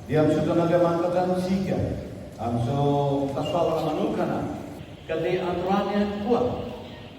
Dia Andriamanitra tanintsika amin'izao fahasoavana manokana ka dia androany ihany koa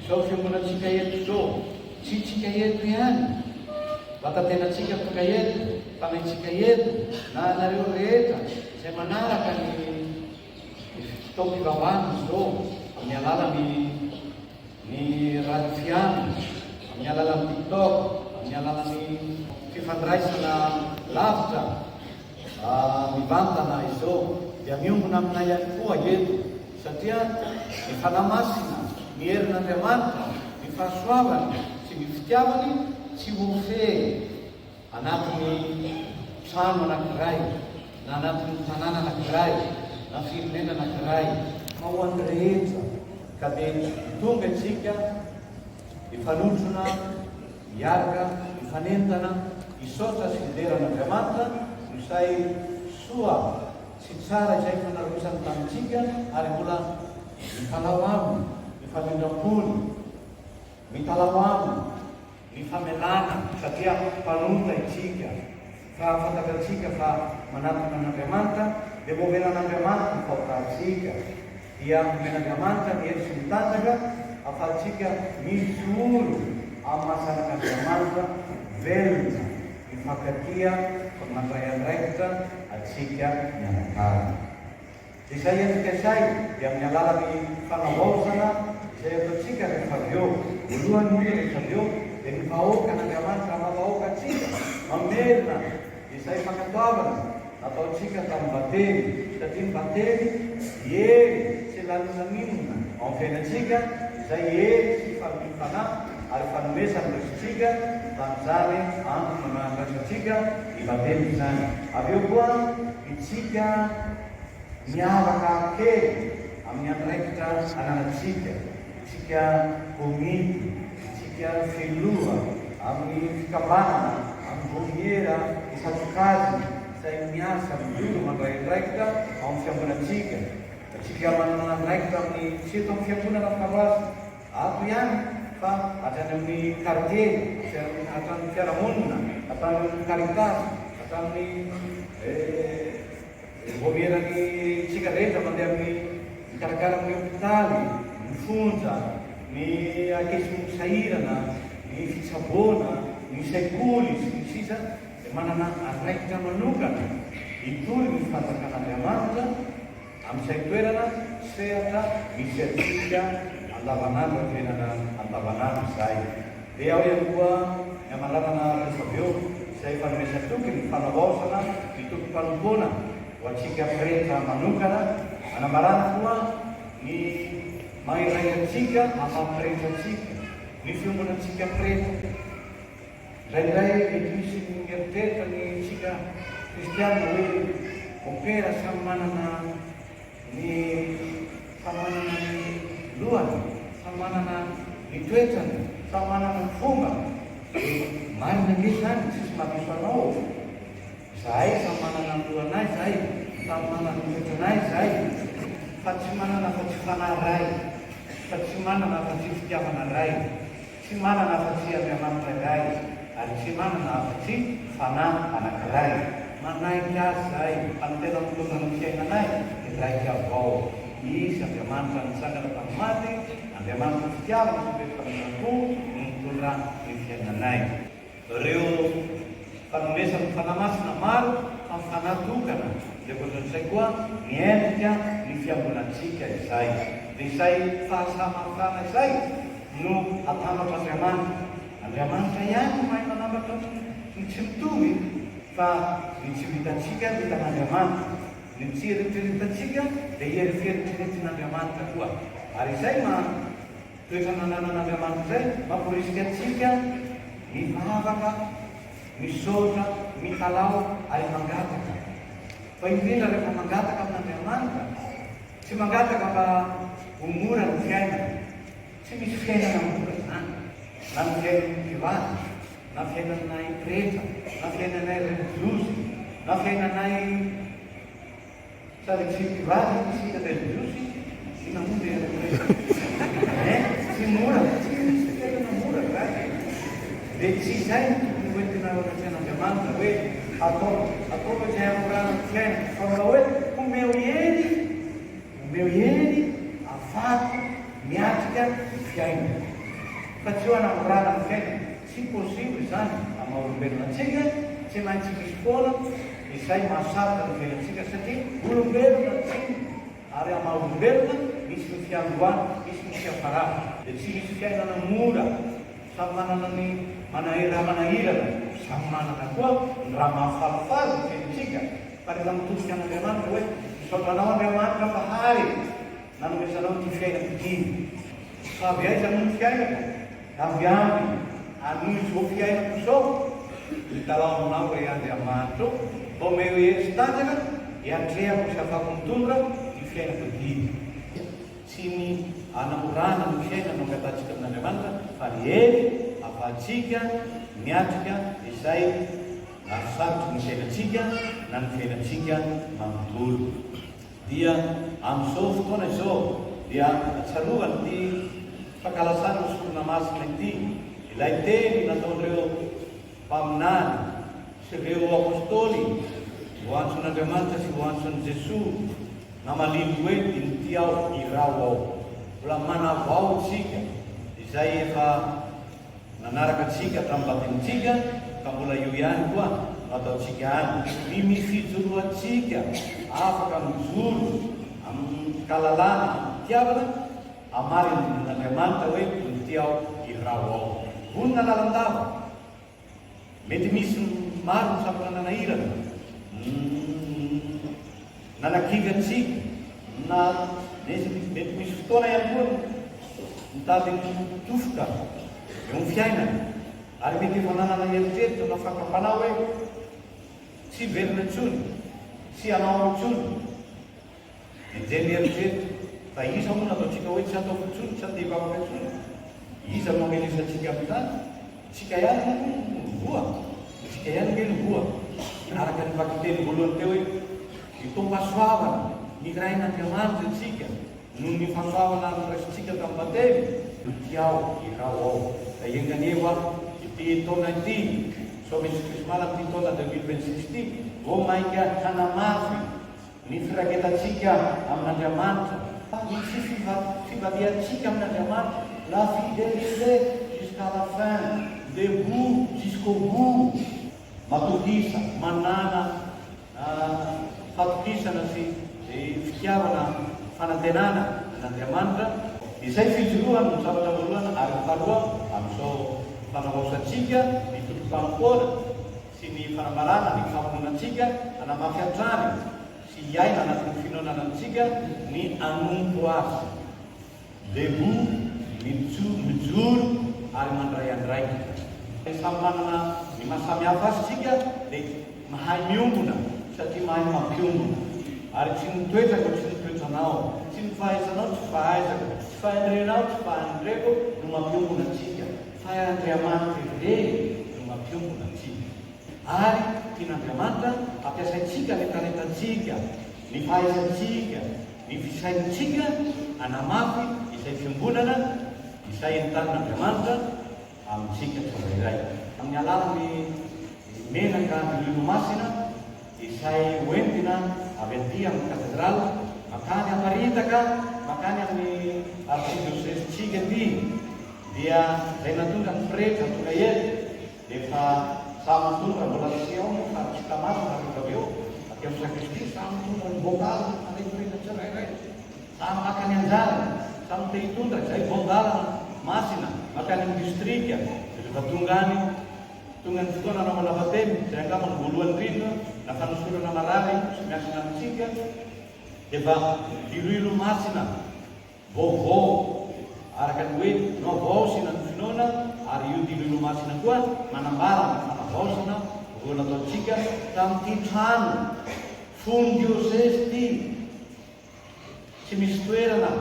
izao fiangonantsika eto izao tsy tsika eto ihany vatantenantsika tonga eto fanaitsika eto na anareo rehetra izay manaraka ny fotoam-pivavahana izao amin'ny alalan'ny radio fiana, amin'ny alalan'ny TikTok, amin'ny alalan'ny fifandraisana lavitra mivantana izao dia miombona aminay ihany koa eto satria ny fanamasina ny herin'Andriamanitra ny fahasoavany sy ny fitiavany tsy hofehy anatin'ny trano anankiray na anatin'ny tanàna anankiray na firenena anankiray fa ho an'ny rehetra ka dia tonga isika ifanotrona miaraka ifanentana isaotra sy lideran'Andriamanitra izay soa sy tsara izay fanarosany tamintsika ary mbola mitalao aminy ny famindram-pony mitalao aminy ny famelana satria mpanota itsika fa fantakatsika fa manatona an'Andriamanitra dia vomenan'Andriamanitra ny fahotatsika dia vomen'Andriamanitra ny hery sy mitanjaka ahafahantsika misy olo amin'ny mahasanak'Andriamanitra velona mifankatia mandray andraikitra atsika mianakary. Izay endrika izay dia amin'ny alalan'ny fanavaozana izay ataontsika rehefa avy eo voalohany moa rehefa avy eo dia ny vahoaka n'Andriamanitra mavahoaka atsika mamelona izay fankatoavana nataontsika tamin'ny bately satria ny bately hery sy lanosaninona amin'ny fiainantsika izay hery sy fanahy ary fanomesany resitsika tamin'izany andro manandrasantsika ibately izany. Avy eo koa itsika miavaka kely amin'ny andraikitra ananatsika, itsika komity, itsika feloa amin'ny fikambanana, amin'ny voniera, isatsokaziny izay miasa mijoro mandray andraikitra amin'ny fiangonantsika. Itsika manana andraikitra amin'ny seto amin'ny fiangonana fikaroazy ato ihany fa atrany amin'ny quartier, atrany fiarahamonina, atrany amin'ny caritas, atrany vomerany tsika rehetra mandeha amin'ny mikarakara amin'ny hopitaly, ny fonja, ny ankesy misahirana, ny fitsaboana, ny sekoly sy ny sisa dia manana andraikitra manokana hitory ny fanjakan'Andriamanitra amin'izay toerana sehatra misy atsika andavanandro ny fiainana andavanandro izay. Dia ao ihany koa ny amalanana rehefa avy eo izay fanomesa-toky ny fanavaozana ny tokom-panompona ho atsika pretra manokana, anamarana koa ny mahiray atsika amapretra atsika, ny fiombonatsika pretra. Indraindray mety misy ny eritreritra ny tsika kristianina hoe opera samy manana ny famanana ny lohany, samy manana ny toetrany, samy manana ny fomba. Marina nge zany tsisy mampifanao. Zahay samy manana ny lohanay, zahay samy manana ny toetranay, zahay fa tsy manana fa tsy fanahy ray, fa tsy manana fa tsy fitiavana ray, tsy manana fa tsy Andriamanitra ray, ary tsy manana fa tsy fanahy anankiray. Manaiky azy zahay amin'ny tena mitondra ny fiainanay dia raiky avao. Isy Andriamanitra nitsangana tamin'ny maty, Andriamanitra fitiavana sy befanampo ny mitondra ny fiainanay. Ireo fanomesany fanamasina maro amin'ny fanatokana dia voalohany koa ny endrika ny fiangonantsika izay. Dia izay fahasamafana izay no atambatra Andriamanitra. Andriamanitra ihany no mahay manambatra ny tsy mitovy fa ny tsy vitantsika vitan'Andriamanitra. Ny tsy eritreretantsika dia eritreretin'Andriamanitra koa. Ary izay toetra nananan'Andriamanitra izay mamporisika atsika mivavaka, misaotra, mitalao ary mangataka. Fa indrindra rehefa mangataka amin'Andriamanitra, tsy mangataka mba ho mora ny fiainana. Tsy misy fiainana mora zany. Na ny fiainan'ny mpivady, na fiainanay pretra, na fiainanay religiosy, na fiainanay sary tsy mpivady, tsy religiosy, tsy namonjy pretra. Tsy mora, tsy misy fiainana mora zany. Dia tsy izay no tokony hoentina fiainan'Andriamanitra hoe Ataoko izay amorana ny fiainana fa mbola hoe omeo heny afaka miatrika ny fiainana. Fa tsy ho anamorana ny fiainana, tsy possible zany amaha-olombelona antsika, tsy maintsy misy foana izay mahasarotra ny fiainantsika satria olombelona tsiny, ary amaha-olombelona misy ny fiandohana, misy ny fiafarana. Dia tsy misy fiainana mora, samy manana ny raha manahirana, samy manana koa ny raha mahafalifaly ny fiainantsika. Fa rehefa mitosika an'Andriamanitra hoe misaotranao Andriamanitra fa hay nanomesanao ty fiainam-pidiny. Fa avy aiza no ny fiainako? Avy aminy anoy zao fiainako zao. Hitalao aminao hoe Andriamanitra omeo hery sy tanjaka hiatrehako sy afaka mitondra ny fiainam-pidiny. Tsy ny anamorana ny fiainana no angatatsika amin'Andriamanitra, fa ny hery afahantsika miatrika izay sarotry ny fiainantsika na ny fiainantsika manontolo. Dia amin'izao fotoana izao dia atsarovany ty fankalasana ny sorona masina ity, ilay teny nataon'ireo mpaminany sy ireo apôstôly ho antson'Andriamanitra sy ho antson'i Jesosy namaliny hoe inty aho irao ao. Mbola manavao tsika izay efa nanaraka atsika tamin'ny batimintsika, ka mbola io ihany koa ataontsika any. Ny mifijoroantsika afaka mijoro amin'ny kalalana, tiavana amariny n'Andriamanitra hoe inty aho irao ao. Vonona lalandava, mety misy maro ny samy nanahirana, nanakivatsika, mety misy fotoana ihany koa mitady tofoka eo ny fiainana, ary mety efa nanana eritreritra na fakam-panao hoe tsy velona intsony, tsy anao intsony, enjeny eritreritra. Fa iza moa nataontsika hoe tsy ataoko intsony, tsy andevako intsony? Iza no amelisantsika amin'izany? Tsika ihany voa, tsika ihany nge ny voa. Araka ny vakiteny voalohany teo hoe itoam-pahasoavana nirain'Andriamanitra tsika noho ny fahasoavana nyraisintsika tamin'ny batemy, ity aho irao ao. Da enganevo aho ity taona ity, so misy krismala ty taona 2026 ity, vao mainka hanamafy ny firaketantsika amin'Andriamanitra, misy fivaliantsika amin'Andriamanitra, la fidélité jusqu'à la fin, debout jusqu'au bout. Matokisa, manana fatokisana sy fitiavana fanantenana n'Andriamanitra. Izay fijoroana no zavatra voalohany, ary faharoa amin'izao fanavaosantsika ny totom-pampoana sy ny fanamarana ny famponantsika hanamafy an-trany sy hiaina anatin'ny finoananantsika ny anompo azy. Debout, mijoro ary mandray andraiky. Samy manana ny mahasamihafa azy tsika dia mahay miombona satria mahay mampiombona, ary tsy ny toetrako tsy ny toetranao, tsy ny fahaizanao tsy fahaizako, tsy fahendrenao tsy fahendreko no mampiombona antsika, fa Andriamanitra ireny no mampiombona antsika. Ary tian'Andriamanitra ampiasaintsika ny talentantsika, ny fahaizantsika, ny fisainantsika hanamafy izay fiombonana izay entanin'Andriamanitra amintsika tsirairay. Amin'ny alalan'ny menaka ny Ranomasina izay hoentina avy aty amin'ny katedraly makany aparitaka, makany amin'ny arkidiosesitsika ity, dia izay natondra ny pretra tonga ely, efa samy mitondra mbola Sion fa tsy tamasina rehefa avy eo atỳ amin'ny sakristy, samy mitondra ny voankazo anaikorina tsirairay, samy makany anjara, samy te hitondra izay voandalana masina makany amin'ny distrika. Rehefa tonga ny fotoana anao malavateny izay angamany voalohany indrindra na fanosorana marary sy miasina amintsika, efa irilo masina vaovao araka ny hoe navaosina ny finoana, ary io dirilo masina koa manambara ny fanavaosana voa nataontsika tamin'ity trano fony diosesy ity. Tsy misy toerana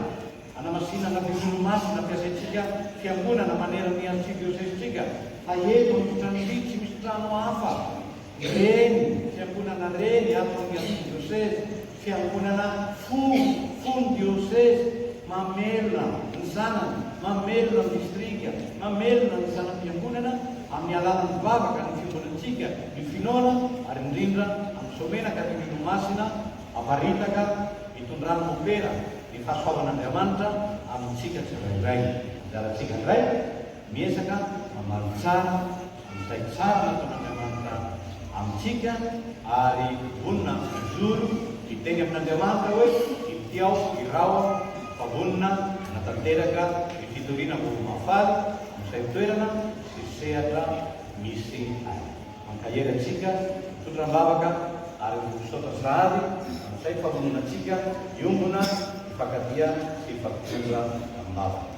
anamasinana dirilo masina ampiasaintsika fiangonana manerana antsika diosesitsika, fa eto ny trano ity tsy misy trano hafa. Reny fiangonana reny atony amin'ny diosesy, fiangonana fony diosesy, mamelona ny zanany, mamelona ny distrika, mamelona ny zanam-piangonana amin'ny alalan'ny vavaka ny fiangonantsika, ny finoana, ary indrindra amin'ny somenaka ny minomasina aparitaka hitondrano mopera ny fahasoavan'Andriamanitra amintsika tsirairay. Anjarantsika indray miesaka mamaly tsara amin'izay tsara nataon'Andriamanitra amintsika, ary vonina mijoro hiteny amin'Andriamanitra hoe itiao irao fa vonina natanteraka ny fitoriana volomafaly amin'izay toerana sesehatra misy azy. Mankahery antsika mitondram-bavaka ary misaotra sahady amin'izay famoninatsika iombona, hifankatia sy hifampitondra am-bavaka.